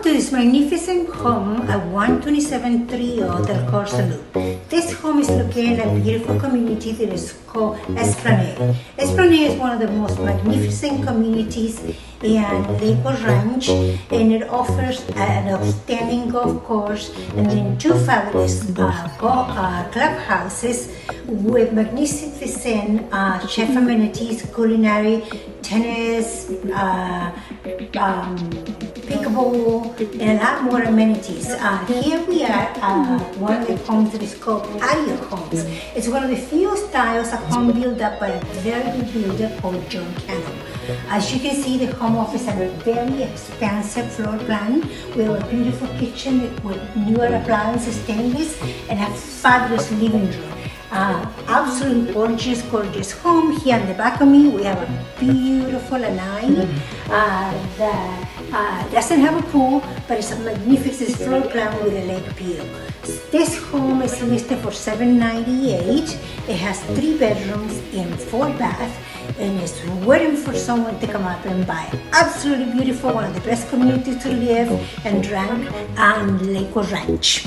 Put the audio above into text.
to this magnificent home at 127 Trio del Corso Loop. This home is located in a beautiful community that is called Esplanade. Esplanade is one of the most magnificent communities in Lakewood Ranch, and it offers an outstanding golf course and then two fabulous clubhouses with magnificent chef amenities, culinary, tennis, pickleball, and a lot more amenities. Here we are one of the homes that is called patio homes. It's one of the few styles of home built up by a very good builder called John Cano. As you can see, the home offers a very expansive floor plan. We have a beautiful kitchen with newer appliances, stainless, and a fabulous living room. Absolutely gorgeous home. Here in the back of me, we have a beautiful lanai that doesn't have a pool, but it's a magnificent floor plan with a lake view. This home is listed for $798. It has 3 bedrooms and 4 baths, and it's waiting for someone to come up and buy. Absolutely beautiful, one of the best communities to live and drink on Lakewood Ranch.